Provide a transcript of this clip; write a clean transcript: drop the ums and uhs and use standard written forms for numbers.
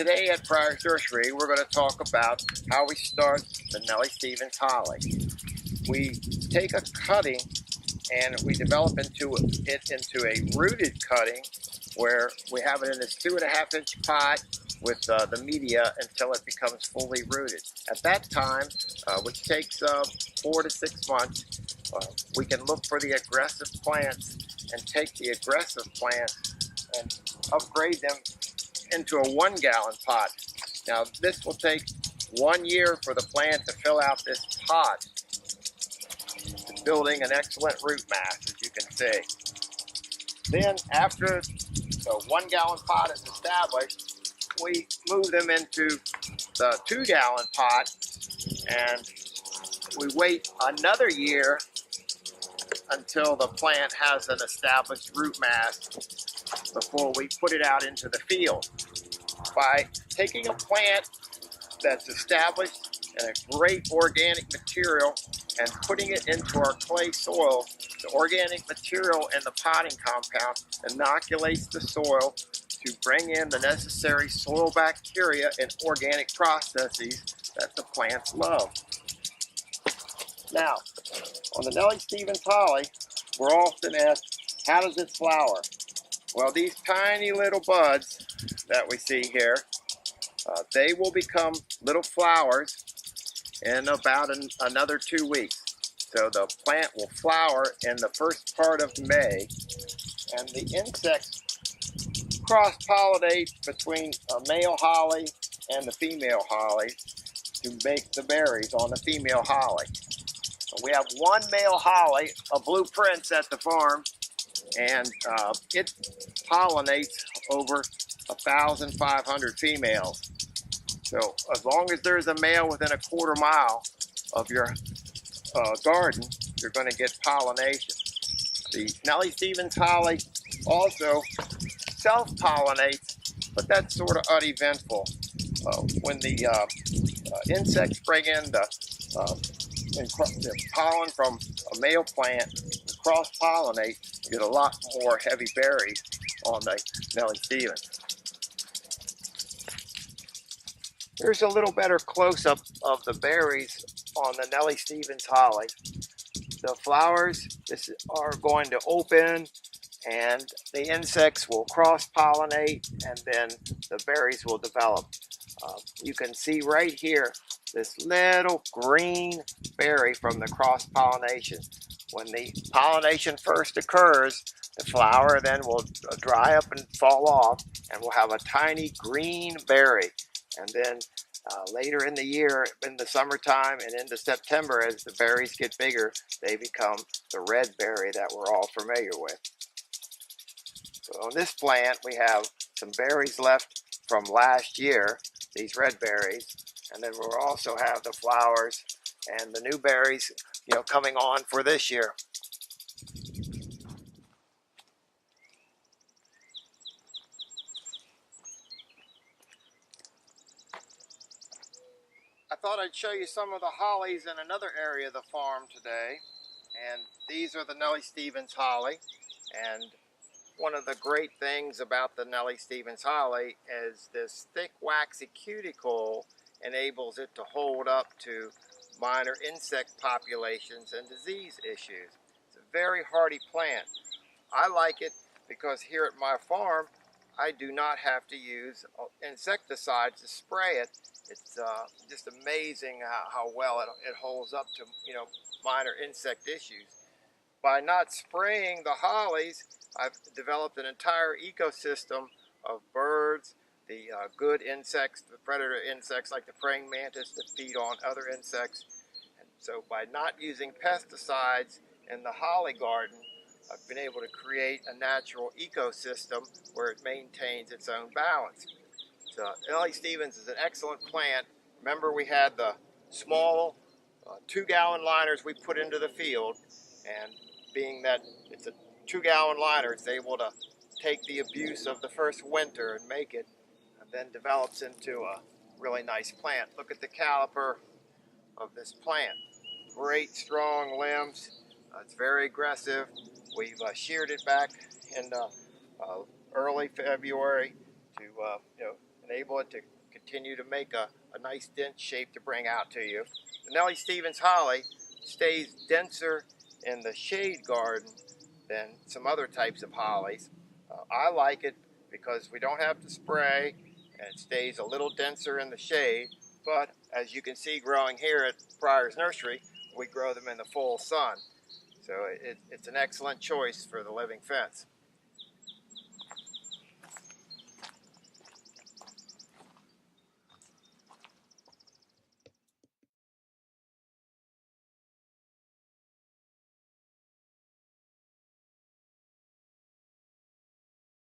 Today at Pryor's Nursery, we're going to talk about how we start the Nellie Stevens Holly. We take a cutting and we develop it into a rooted cutting where we have it in this 2.5-inch pot with the media until it becomes fully rooted. At that time, which takes 4 to 6 months, we can look for the aggressive plants and take the aggressive plants and upgrade them into a 1-gallon pot. Now this will take 1 year for the plant to fill out this pot. It's building an excellent root mass, as you can see. Then after the 1-gallon pot is established, we move them into the 2-gallon pot and we wait another year until the plant has an established root mass before we put it out into the field. By taking a plant that's established in a great organic material and putting it into our clay soil, the organic material and the potting compound inoculates the soil to bring in the necessary soil bacteria and organic processes that the plants love. Now, on the Nellie Stevens Holly, we're often asked, how does it flower? Well, these tiny little buds that we see here, they will become little flowers in about another 2 weeks. So the plant will flower in the first part of May, and the insects cross-pollinate between a male holly and the female holly to make the berries on the female holly. So we have one male holly, a blue prince at the farm, and it pollinates over 1,500 females. So as long as there's a male within a 1/4 mile of your garden, you're going to get pollination. The Nellie Stevens Holly also self-pollinates, but that's sort of uneventful. When the insects bring in the pollen from a male plant and cross-pollinate, you get a lot more heavy berries on the Nellie Stevens. Here's a little better close-up of the berries on the Nellie Stevens Holly. The flowers are going to open and the insects will cross-pollinate and then the berries will develop. You can see right here this little green berry from the cross-pollination. When the pollination first occurs, the flower then will dry up and fall off and we'll have a tiny green berry. And then later in the year, in the summertime and into September, as the berries get bigger, they become the red berry that we're all familiar with. So on this plant, we have some berries left from last year, these red berries, and then we'll also have the flowers and the new berries, coming on for this year. I thought I'd show you some of the hollies in another area of the farm today, and these are the Nellie Stevens Holly. And one of the great things about the Nellie Stevens Holly is this thick waxy cuticle enables it to hold up to minor insect populations and disease issues. It's a very hardy plant. I like it because here at my farm I do not have to use insecticides to spray it. It's just amazing how well it holds up to minor insect issues. By not spraying the hollies, I've developed an entire ecosystem of birds, the good insects, the predator insects like the praying mantis that feed on other insects. And so by not using pesticides in the holly garden, I've been able to create a natural ecosystem where it maintains its own balance. So Nellie Stevens is an excellent plant. Remember, we had the small 2-gallon liners we put into the field, and being that it's a 2-gallon liner, it's able to take the abuse of the first winter and make it, and then develops into a really nice plant. Look at the caliper of this plant. Great strong limbs. It's very aggressive. We've sheared it back in early February to enable it to continue to make a nice dense shape to bring out to you. The Nellie Stevens Holly stays denser in the shade garden than some other types of hollies. I like it because we don't have to spray and it stays a little denser in the shade, but as you can see growing here at Pryor's Nursery, we grow them in the full sun. So it's an excellent choice for the living fence.